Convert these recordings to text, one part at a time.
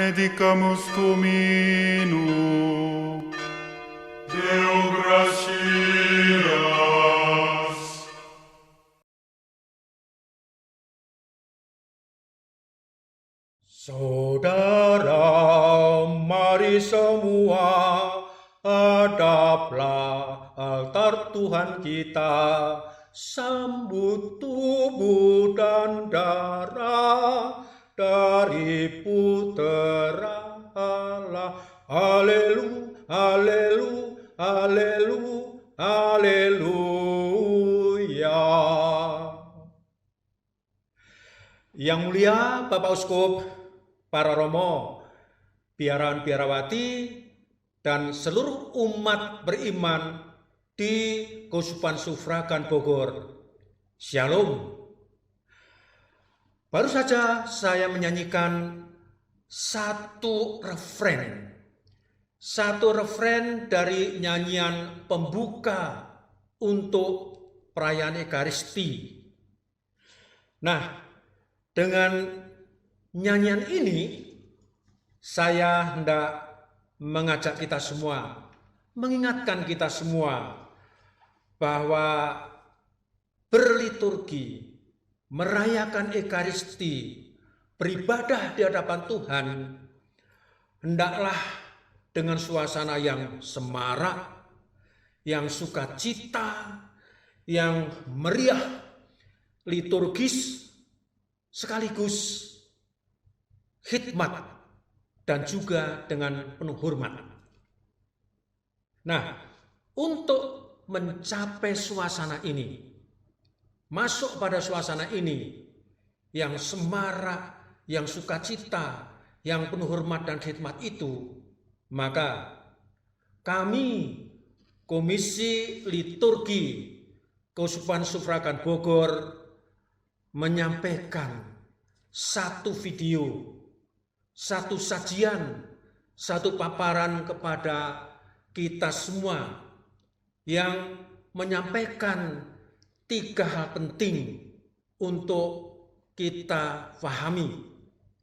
benedicamus Domino, Deo gratias. Saudara, mari semua hadaplah altar Tuhan kita, sambut tubuh dan darah dari Putera Allah. Haleluya, haleluya, haleluya, haleluya. Yang mulia Bapak Uskup, para romo, biarawati, dan seluruh umat beriman di Keuskupan Sufragan Bogor. Shalom. Baru saja saya menyanyikan satu refren dari nyanyian pembuka untuk perayaan Ekaristi. Nah, dengan nyanyian ini, saya hendak mengajak kita semua, mengingatkan kita semua bahwa berliturgi, merayakan Ekaristi, beribadah di hadapan Tuhan, hendaklah dengan suasana yang semarak, yang sukacita, yang meriah, liturgis, sekaligus khidmat, dan juga dengan penuh hormat. Nah, untuk mencapai suasana ini, masuk pada suasana ini yang semarak, yang sukacita, yang penuh hormat dan khidmat itu, maka kami Komisi Liturgi Keuskupan Sufragan Bogor menyampaikan satu video, satu sajian, satu paparan kepada kita semua yang menyampaikan 3 hal penting untuk kita pahami,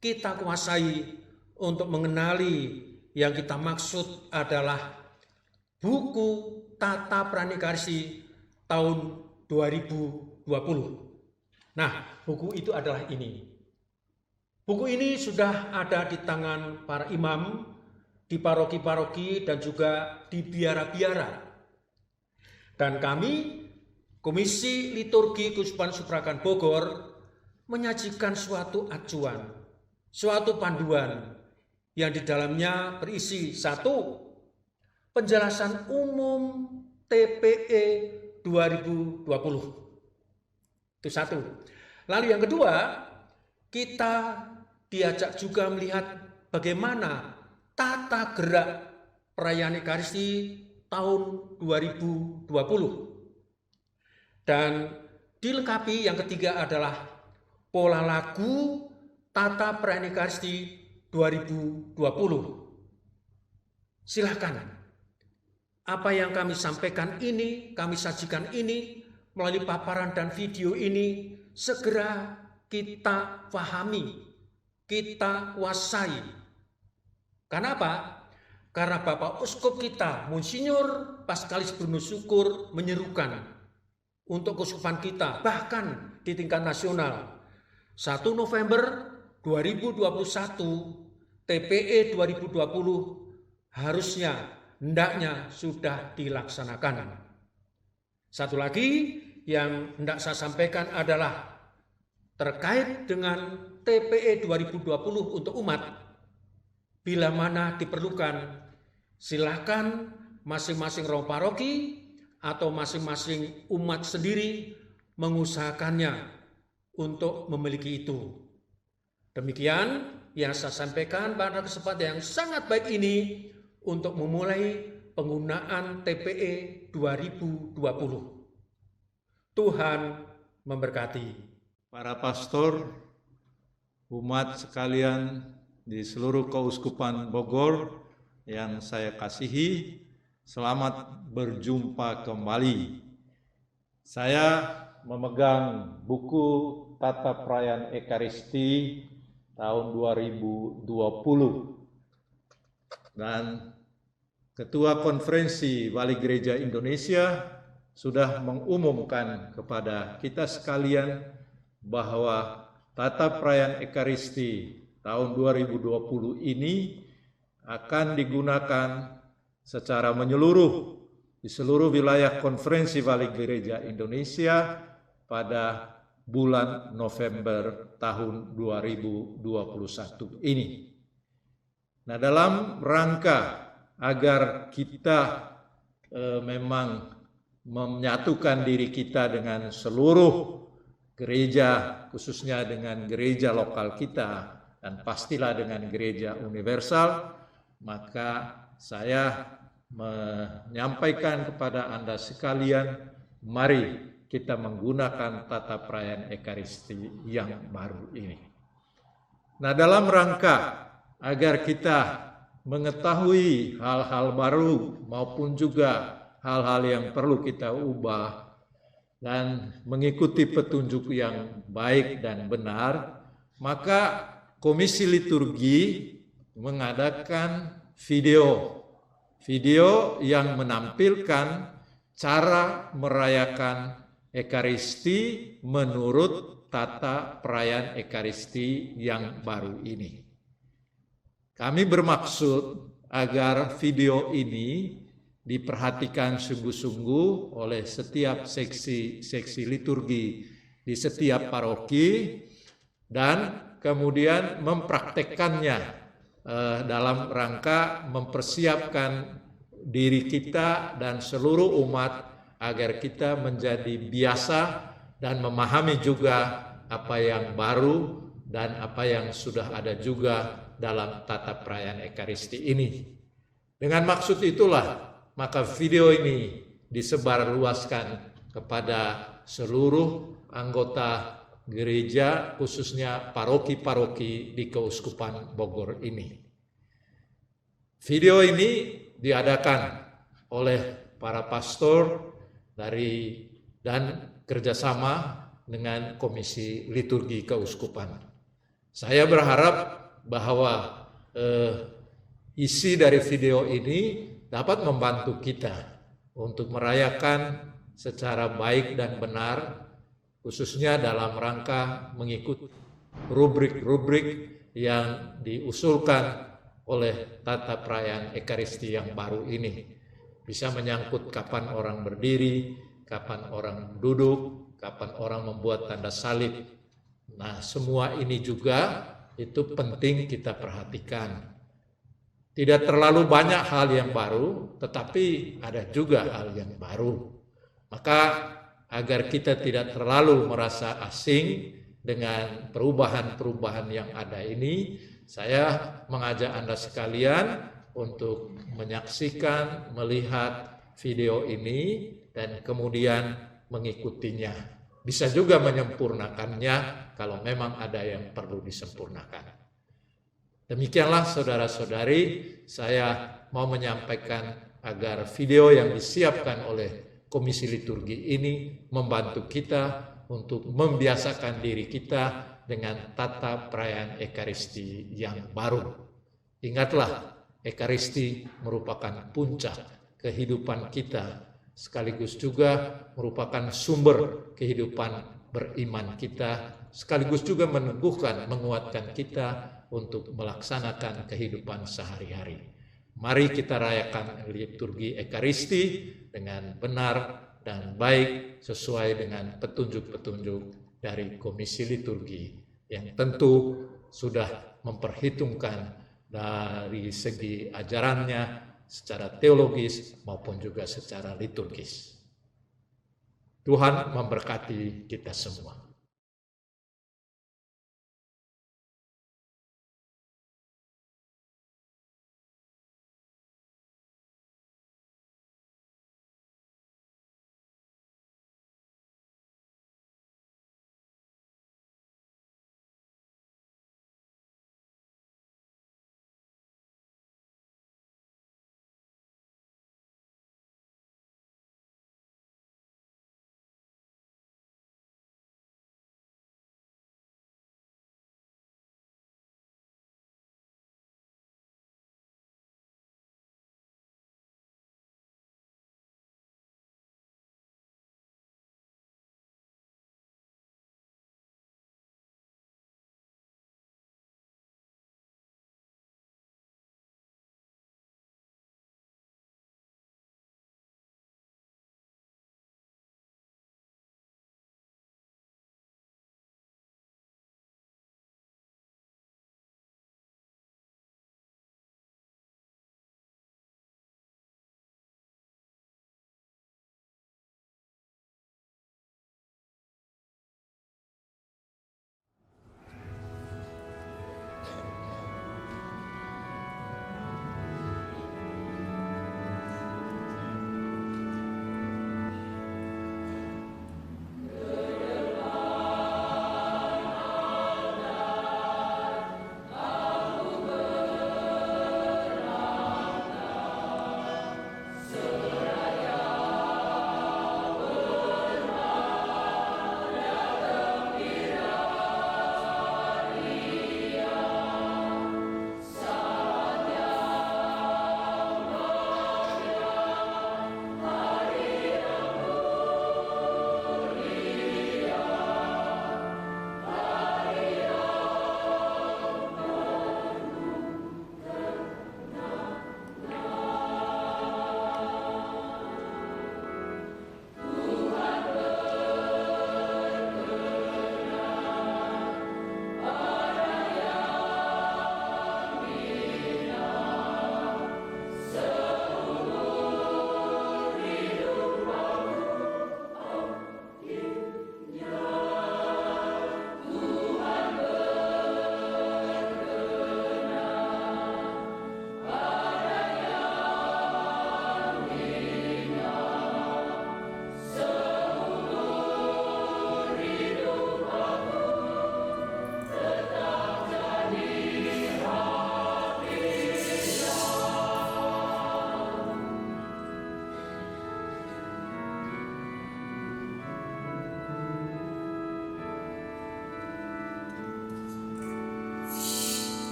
kita kuasai untuk mengenali yang kita maksud adalah buku Tata Perayaan Ekaristi tahun 2020. Nah, buku itu adalah ini. Buku ini sudah ada di tangan para imam, di paroki-paroki, dan juga di biara-biara. Dan kami, Komisi Liturgi Keuskupan Sufragan Bogor, menyajikan suatu acuan, suatu panduan, yang di dalamnya berisi 1. Penjelasan umum TPE 2020. Itu 1. Lalu yang kedua, kita diajak juga melihat bagaimana tata gerak perayaan Ekaristi tahun 2020. Dan dilengkapi yang ketiga adalah pola lagu Tata Perayaan Ekaristi 2020. Silakan, apa yang kami sampaikan ini, kami sajikan ini melalui paparan dan video ini, segera kita pahami, kita kuasai. Karena apa? Karena Bapak Uskup kita, Monsinyur Paskalis Bruno Syukur, menyerukan untuk keuskupan kita, bahkan di tingkat nasional, 1 November 2021, TPE 2020 harusnya, hendaknya sudah dilaksanakan. Satu lagi yang hendak saya sampaikan adalah terkait dengan TPE 2020 untuk umat, bila mana diperlukan, silakan masing-masing romo paroki atau masing-masing umat sendiri mengusahakannya untuk memiliki itu. Demikian yang saya sampaikan pada kesempatan yang sangat baik ini untuk memulai penggunaan TPE 2020. Tuhan memberkati. Para pastor, umat sekalian di seluruh Keuskupan Bogor yang saya kasihi, selamat berjumpa kembali. Saya memegang buku Tata Perayaan Ekaristi tahun 2020. Dan Ketua Konferensi Wali Gereja Indonesia sudah mengumumkan kepada kita sekalian bahwa tata perayaan Ekaristi tahun 2020 ini akan digunakan secara menyeluruh di seluruh wilayah Konferensi Wali Gereja Indonesia pada bulan November tahun 2021 ini. Nah, dalam rangka agar kita memang menyatukan diri kita dengan seluruh gereja, khususnya dengan gereja lokal kita, dan pastilah dengan gereja universal, maka saya menyampaikan kepada Anda sekalian, mari kita menggunakan tata perayaan Ekaristi yang baru ini. Nah, dalam rangka agar kita mengetahui hal-hal baru maupun juga hal-hal yang perlu kita ubah dan mengikuti petunjuk yang baik dan benar, maka Komisi Liturgi mengadakan video yang menampilkan cara merayakan Ekaristi menurut tata perayaan Ekaristi yang baru ini. Kami bermaksud agar video ini diperhatikan sungguh-sungguh oleh setiap seksi liturgi di setiap paroki dan kemudian mempraktekkannya dalam rangka mempersiapkan diri kita dan seluruh umat agar kita menjadi biasa dan memahami juga apa yang baru dan apa yang sudah ada juga dalam tata perayaan Ekaristi ini. Dengan maksud itulah maka video ini disebarluaskan kepada seluruh anggota gereja, khususnya paroki-paroki di Keuskupan Bogor ini. Video ini diadakan oleh para pastor dan kerjasama dengan Komisi Liturgi Keuskupan. Saya berharap bahwa isi dari video ini dapat membantu kita untuk merayakan secara baik dan benar, khususnya dalam rangka mengikuti rubrik-rubrik yang diusulkan oleh tata perayaan Ekaristi yang baru ini. Bisa menyangkut kapan orang berdiri, kapan orang duduk, kapan orang membuat tanda salib. Nah, semua ini juga itu penting kita perhatikan. Tidak terlalu banyak hal yang baru, tetapi ada juga hal yang baru. Maka agar kita tidak terlalu merasa asing dengan perubahan-perubahan yang ada ini, saya mengajak Anda sekalian untuk menyaksikan, melihat video ini dan kemudian mengikutinya. Bisa juga menyempurnakannya kalau memang ada yang perlu disempurnakan. Demikianlah saudara-saudari, saya mau menyampaikan agar video yang disiapkan oleh Komisi Liturgi ini membantu kita untuk membiasakan diri kita dengan tata perayaan Ekaristi yang baru. Ingatlah, Ekaristi merupakan puncak kehidupan kita, sekaligus juga merupakan sumber kehidupan beriman kita, sekaligus juga meneguhkan, menguatkan kita untuk melaksanakan kehidupan sehari-hari. Mari kita rayakan liturgi Ekaristi dengan benar dan baik sesuai dengan petunjuk-petunjuk dari Komisi Liturgi yang tentu sudah memperhitungkan dari segi ajarannya secara teologis maupun juga secara liturgis. Tuhan memberkati kita semua.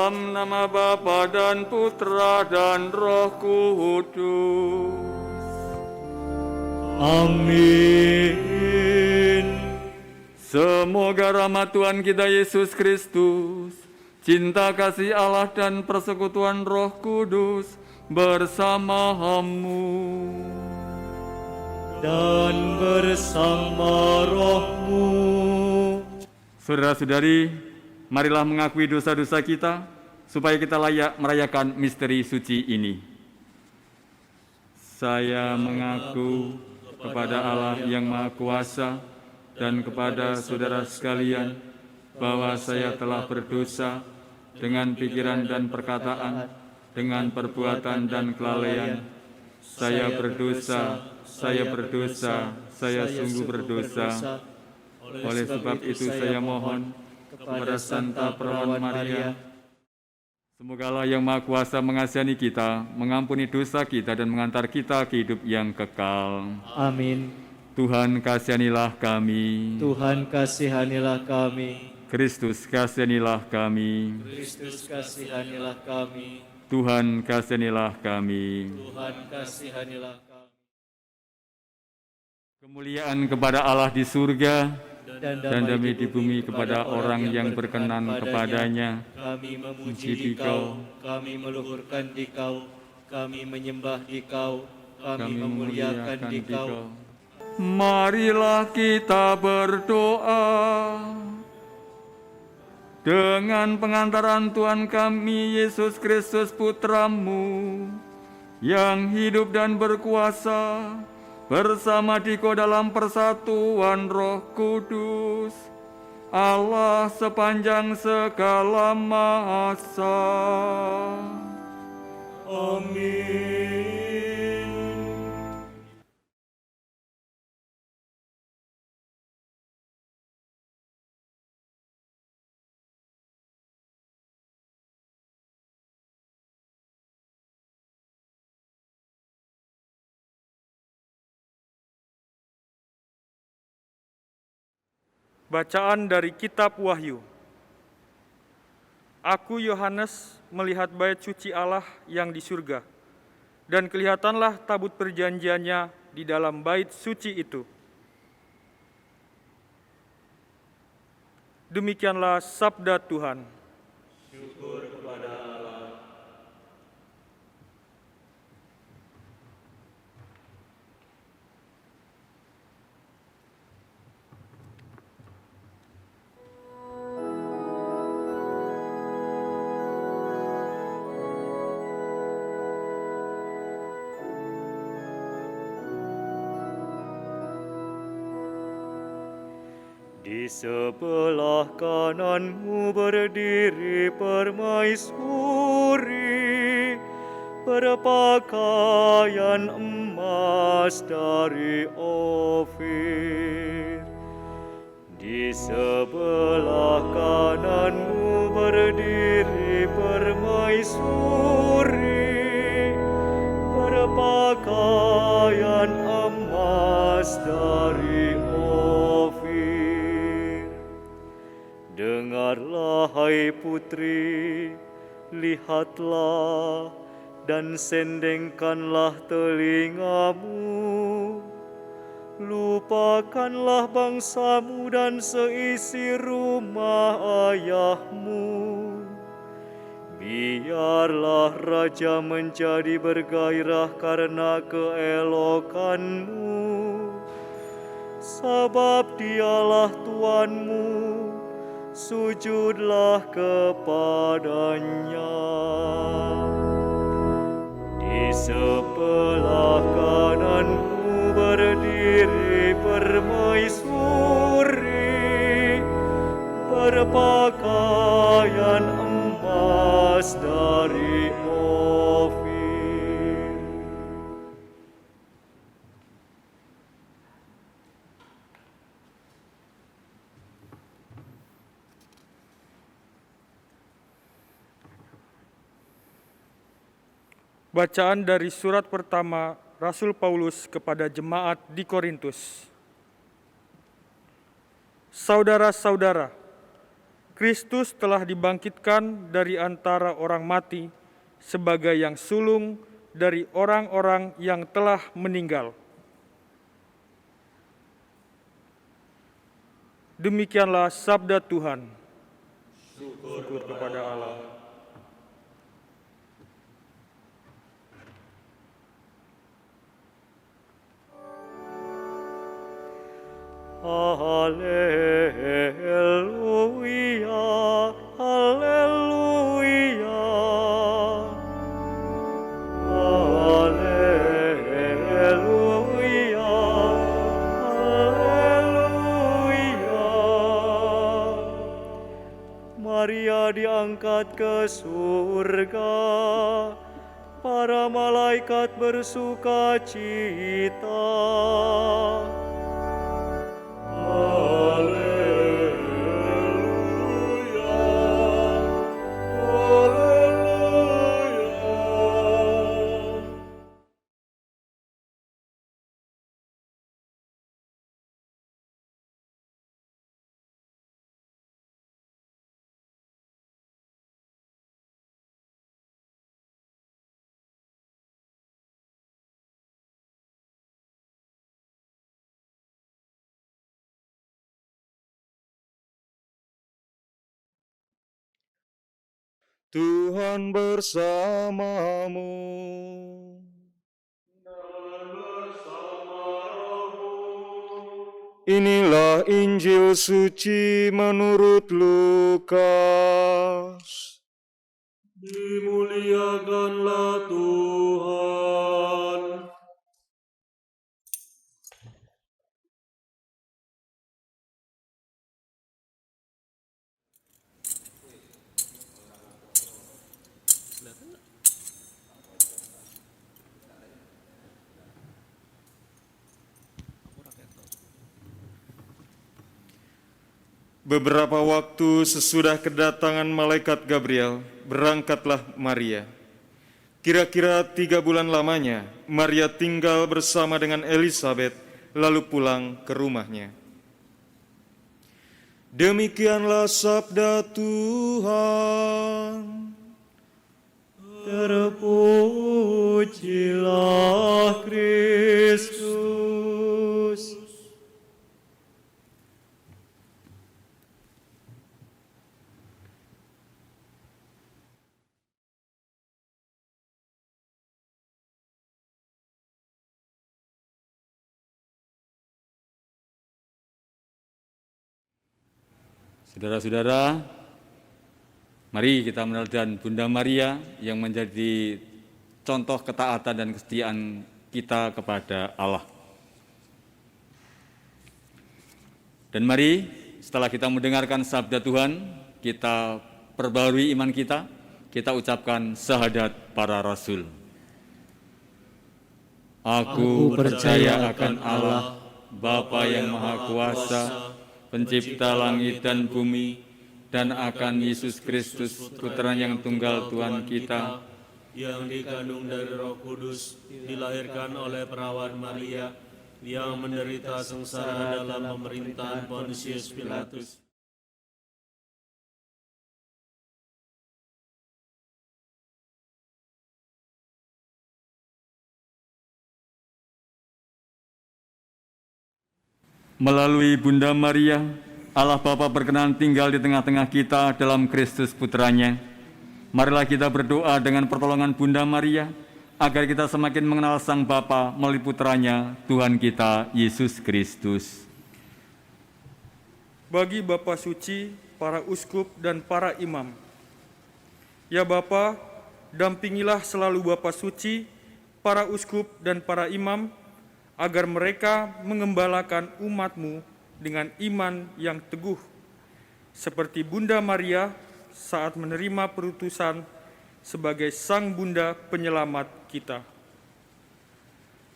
dalam nama Bapa dan Putra dan Roh Kudus. Amin. Semoga rahmat Tuhan kita Yesus Kristus, cinta kasih Allah dan persekutuan Roh Kudus bersamamu. Dan bersama rohmu. Saudara-saudari, marilah mengakui dosa-dosa kita, supaya kita layak merayakan misteri suci ini. Saya mengaku kepada Allah yang Maha Kuasa dan kepada saudara sekalian, bahwa saya telah berdosa dengan pikiran dan perkataan, dengan perbuatan dan kelalaian. Saya berdosa, saya sungguh berdosa. Oleh sebab itu saya mohon kepada Santa Perawan Maria, semoga Allah yang Maha Kuasa mengasihani kita, mengampuni dosa kita, dan mengantar kita ke hidup yang kekal. Amin. Tuhan kasihanilah kami. Tuhan kasihanilah kami. Kristus kasihanilah kami. Kristus kasihanilah kami. Tuhan kasihanilah kami. Tuhan kasihanilah kami. Kemuliaan kepada Allah di surga Dan damai di bumi kepada orang yang berkenan kepadanya. Kami memuji Dikau, kami meluhurkan Dikau, kami menyembah Dikau, kami memuliakan Dikau. Marilah kita berdoa. Dengan pengantaran Tuhan kami Yesus Kristus Putramu, yang hidup dan berkuasa bersama Dikau dalam persatuan Roh Kudus, Allah sepanjang segala masa. Amin. Bacaan dari Kitab Wahyu. Aku Yohanes melihat bait suci Allah yang di surga, dan kelihatanlah tabut perjanjiannya di dalam bait suci itu. Demikianlah sabda Tuhan. Syukur kepada Allah. Di sebelah kananmu berdiri permaisuri, berpakaian emas dari Ofir. Di sebelah kananmu berdiri permaisuri, berpakaian emas dari Ofir. Dengarlah hai putri, lihatlah dan sendengkanlah telingamu. Lupakanlah bangsamu dan seisi rumah ayahmu. Biarlah raja menjadi bergairah karena keelokanmu, sebab dialah Tuanmu, sujudlah kepadanya. Di sebelah kananmu berdiri permaisuri, berpakaian emas dari Ofir. Bacaan dari surat pertama Rasul Paulus kepada jemaat di Korintus. Saudara-saudara, Kristus telah dibangkitkan dari antara orang mati sebagai yang sulung dari orang-orang yang telah meninggal. Demikianlah sabda Tuhan. Syukur kepada Allah. Haleluya, haleluya, haleluya, haleluya. Maria diangkat ke surga, para malaikat bersuka cita. Tuhan bersamamu. Inilah Injil suci menurut Lukas. Dimuliakanlah Tuhan. Beberapa waktu sesudah kedatangan malaikat Gabriel, berangkatlah Maria. Kira-kira 3 bulan lamanya, Maria tinggal bersama dengan Elisabet, lalu pulang ke rumahnya. Demikianlah sabda Tuhan. Terpujilah Kristus. Saudara-saudara, mari kita meneladani Bunda Maria yang menjadi contoh ketaatan dan kesetiaan kita kepada Allah. Dan mari setelah kita mendengarkan sabda Tuhan, kita perbarui iman kita ucapkan syahadat para rasul. Aku percaya akan Allah, Bapa yang Maha Kuasa, Pencipta langit dan bumi, dan akan Yesus Kristus, Putra yang tunggal Tuhan kita, yang dikandung dari Roh Kudus, dilahirkan oleh perawan Maria, yang menderita sengsara dalam pemerintahan Pontius Pilatus, melalui Bunda Maria, Allah Bapa berkenan tinggal di tengah-tengah kita dalam Kristus Putranya. Marilah kita berdoa dengan pertolongan Bunda Maria, agar kita semakin mengenal Sang Bapa melalui Putranya, Tuhan kita, Yesus Kristus. Bagi Bapa Suci, para uskup dan para imam, ya Bapa, dampingilah selalu Bapa Suci, para uskup dan para imam, agar mereka mengembalakan umat-Mu dengan iman yang teguh, seperti Bunda Maria saat menerima perutusan sebagai Sang Bunda Penyelamat kita.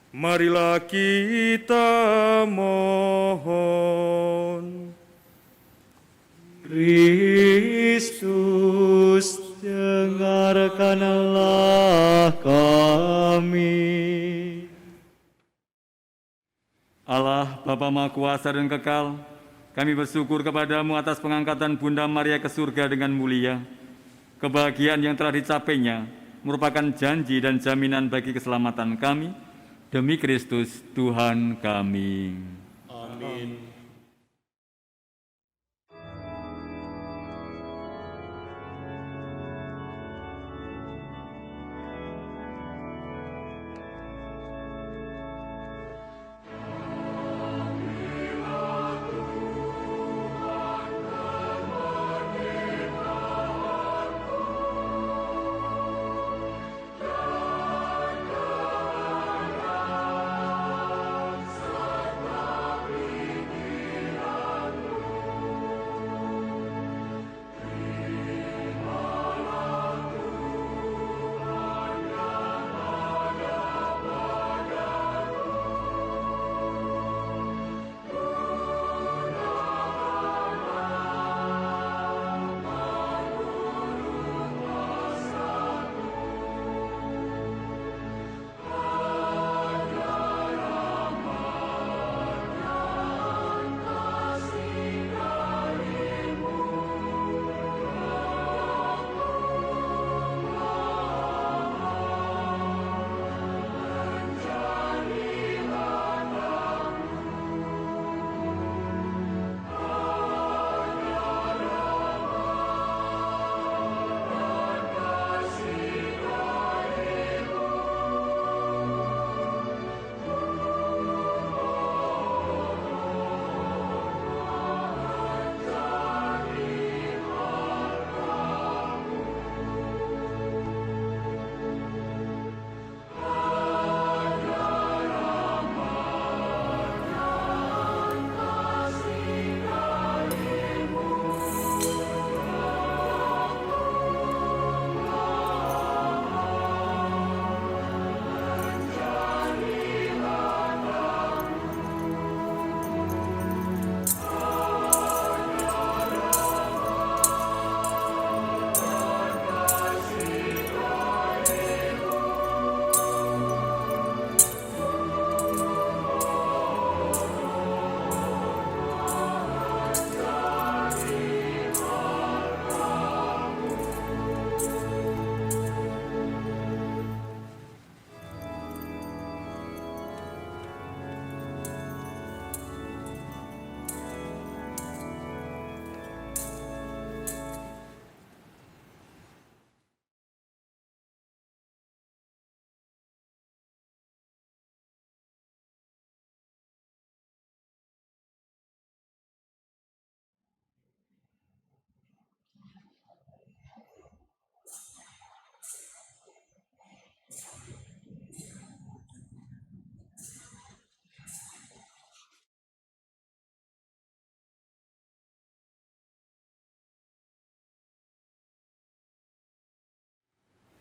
Marilah kita mohon. Kristus, dengarkanlah kami. Allah, Bapa Maha Kuasa dan Kekal, Kami bersyukur kepadamu atas pengangkatan Bunda Maria ke surga dengan mulia. Kebahagiaan yang telah dicapainya merupakan janji dan jaminan bagi keselamatan kami. Demi Kristus Tuhan kami. Amin.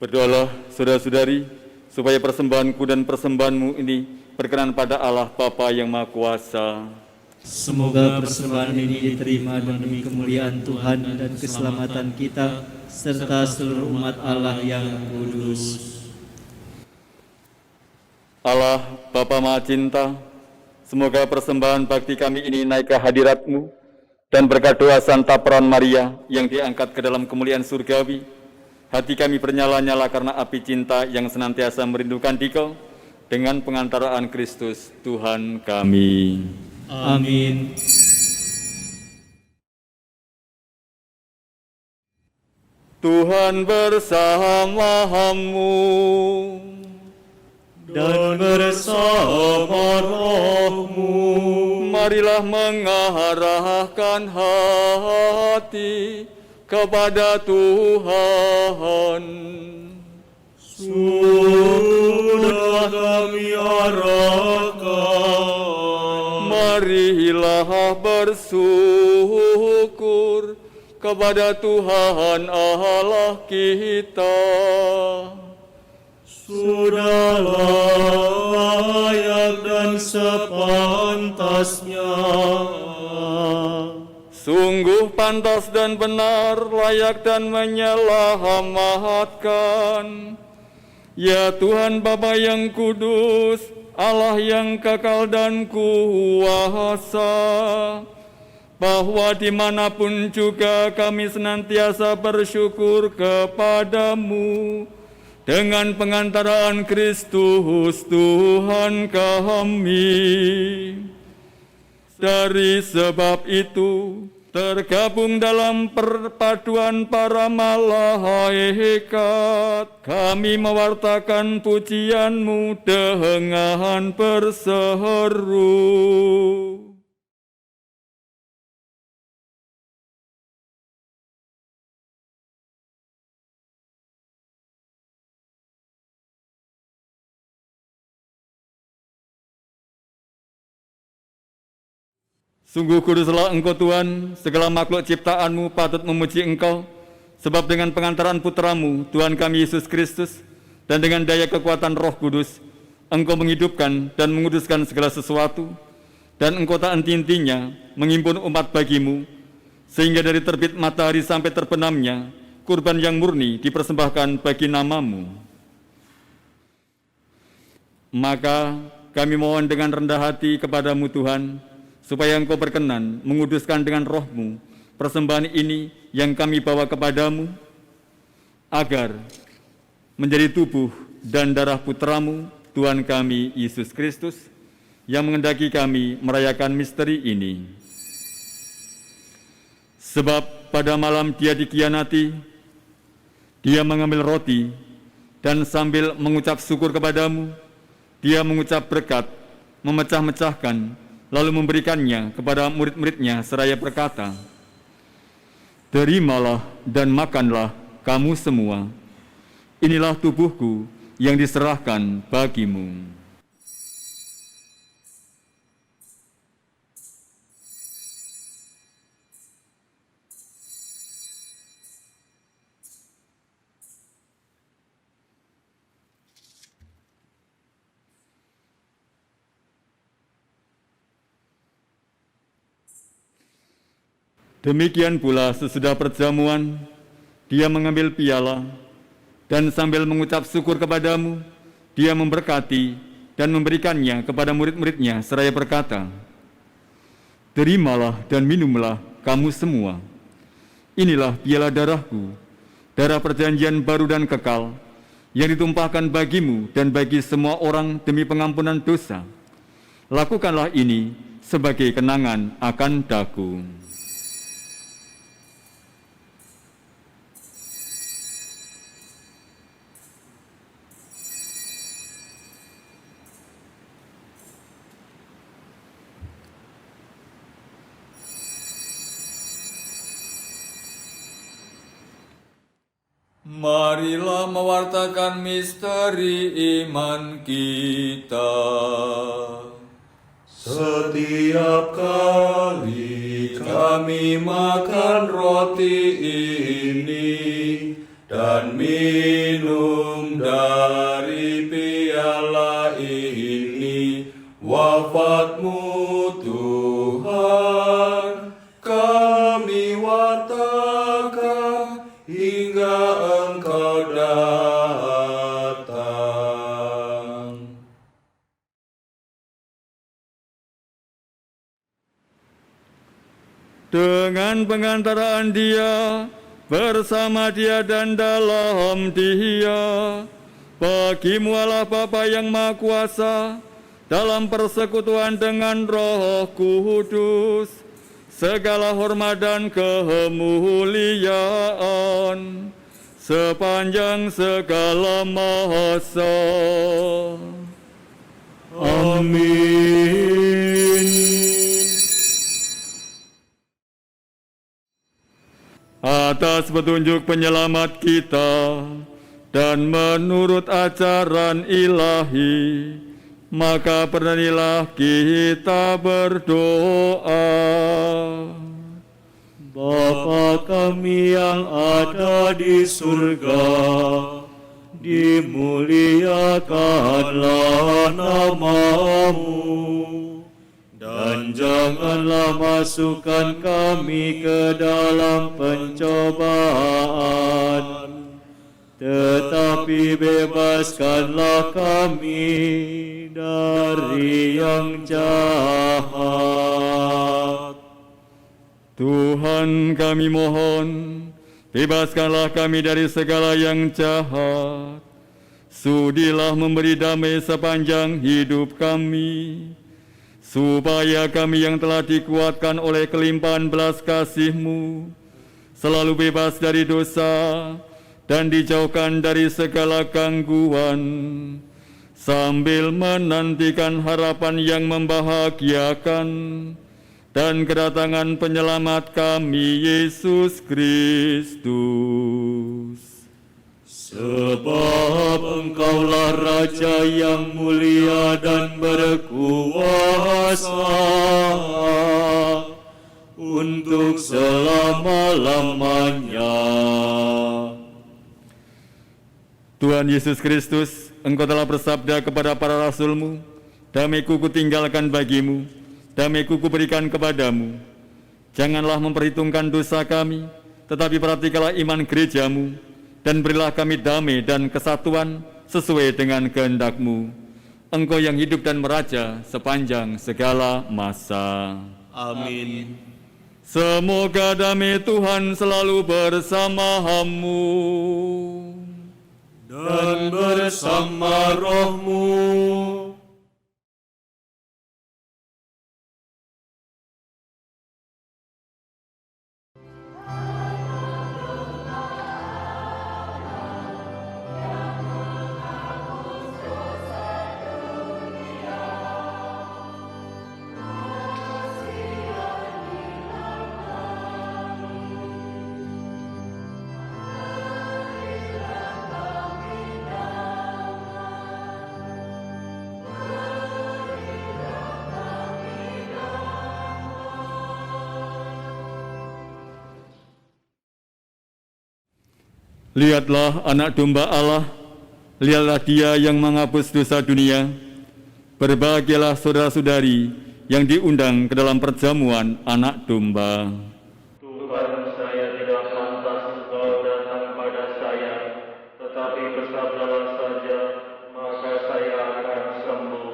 Berdoalah, saudara-saudari, supaya persembahanku dan persembahanmu ini berkenan pada Allah Bapa yang Maha Kuasa. Semoga persembahan ini diterima demi kemuliaan Tuhan dan keselamatan kita, serta seluruh umat Allah yang kudus. Allah, Bapa Maha Cinta, semoga persembahan bakti kami ini naik ke hadirat-Mu, dan berkat doa Santa Peron Maria yang diangkat ke dalam kemuliaan surgawi, hati kami bernyala-nyala karena api cinta yang senantiasa merindukan Dikau, dengan pengantaraan Kristus Tuhan kami. Amin. Tuhan bersamamu Dan bersama rohmu, marilah mengarahkan hati kepada Tuhan. sudah kami arahkan. Marilah bersyukur kepada Tuhan Allah kita. Sudah layak dan sepantasnya. Sungguh pantas dan benar, layak dan menyelamatkan. Ya Tuhan Bapa yang kudus, Allah yang kekal dan kuasa, bahwa dimanapun juga kami senantiasa bersyukur kepadamu dengan pengantaraan Kristus Tuhan kami. Dari sebab itu, tergabung dalam perpaduan para malaikat, kami mewartakan pujian-Mu dengan berseru. Sungguh kuduslah Engkau Tuhan, segala makhluk ciptaan-Mu patut memuji Engkau, sebab dengan pengantaran Putra-Mu, Tuhan kami Yesus Kristus, dan dengan daya kekuatan Roh Kudus, Engkau menghidupkan dan menguduskan segala sesuatu, dan Engkau tak henti-hentinya menghimpun umat bagi-Mu, sehingga dari terbit matahari sampai terbenamnya, kurban yang murni dipersembahkan bagi nama-Mu. Maka kami mohon dengan rendah hati kepada-Mu Tuhan, supaya Engkau berkenan menguduskan dengan Roh-Mu persembahan ini yang kami bawa kepadamu, agar menjadi tubuh dan darah Putra-Mu, Tuhan kami Yesus Kristus, yang mengendaki kami merayakan misteri ini. Sebab pada malam Dia dikhianati, Dia mengambil roti, dan sambil mengucap syukur kepadamu, Dia mengucap berkat, memecah-mecahkan, lalu memberikannya kepada murid-muridnya seraya berkata, "Terimalah dan makanlah kamu semua. Inilah tubuhku yang diserahkan bagimu." Demikian pula sesudah perjamuan, Dia mengambil piala, dan sambil mengucap syukur kepadamu, Dia memberkati dan memberikannya kepada murid-muridnya seraya berkata, "Terimalah dan minumlah kamu semua. Inilah piala darahku, darah perjanjian baru dan kekal, yang ditumpahkan bagimu dan bagi semua orang demi pengampunan dosa. Lakukanlah ini sebagai kenangan akan daku." Marilah mewartakan misteri iman kita. Setiap kali Kami makan roti ini dan minum dari piala ini, wafat-Mu Tuhan kami wartakan hingga Engkau datang. Dengan pengantaraan Dia, bersama Dia dan dalam Dia, bagi-Mu Allah Bapa yang Maha Kuasa, dalam persekutuan dengan Roh Kudus, segala hormat dan kemuliaan sepanjang segala masa. Amin. Atas petunjuk penyelamat kita dan menurut ajaran ilahi, maka beranilah kita berdoa. Bapa kami yang ada di surga, dimuliakanlah nama-Mu, dan janganlah masukkan kami ke dalam pencobaan, tetapi bebaskanlah kami dari yang jahat. Tuhan kami mohon, bebaskanlah kami dari segala yang jahat. Sudilah memberi damai sepanjang hidup kami, supaya kami yang telah dikuatkan oleh kelimpahan belas kasih-Mu, selalu bebas dari dosa dan dijauhkan dari segala gangguan, sambil menantikan harapan yang membahagiakan dan kedatangan penyelamat kami, Yesus Kristus. Sebab Engkaulah Raja yang mulia dan berkuasa untuk selama-lamanya. Tuhan Yesus Kristus, Engkau telah bersabda kepada para rasul-Mu, damai-Ku kutinggalkan bagimu, damai-Ku kuberikan kepadamu. Janganlah memperhitungkan dosa kami, tetapi perhatikanlah iman gereja-Mu, dan berilah kami damai dan kesatuan sesuai dengan kehendak-Mu. Engkau yang hidup dan meraja sepanjang segala masa. Amin. Semoga damai Tuhan selalu bersama-Mu. Dan bersama rohmu. Lihatlah anak domba Allah, lihatlah Dia yang menghapus dosa dunia. Berbahagialah saudara-saudari yang diundang ke dalam perjamuan anak domba. Tuhan, saya tidak pantas Engkau datang pada saya, tetapi bersabdalah saja, maka saya akan sembuh.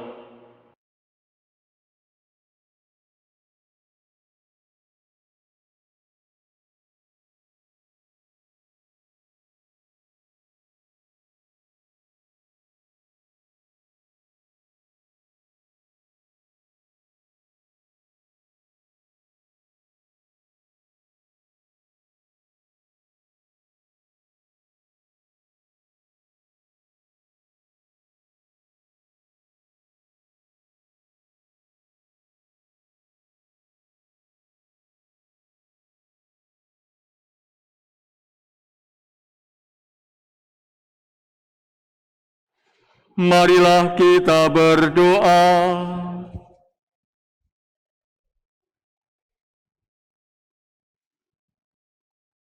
Marilah kita berdoa.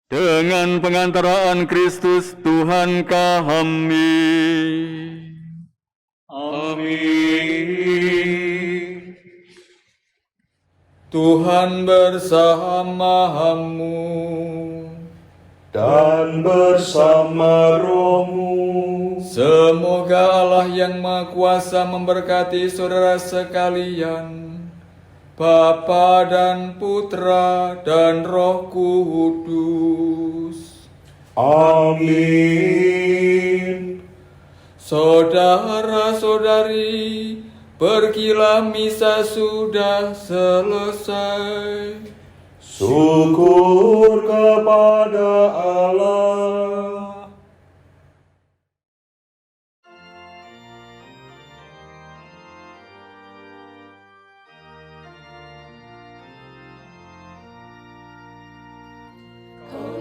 Dengan pengantaraan Kristus Tuhan kami. Amin. Tuhan bersamamu dan bersama rohmu. Semoga Allah yang Maha Kuasa memberkati saudara sekalian, Bapa dan Putra dan Roh Kudus. Amin. Saudara-saudari, pergilah, misa sudah selesai. Syukur kepada Allah. Kau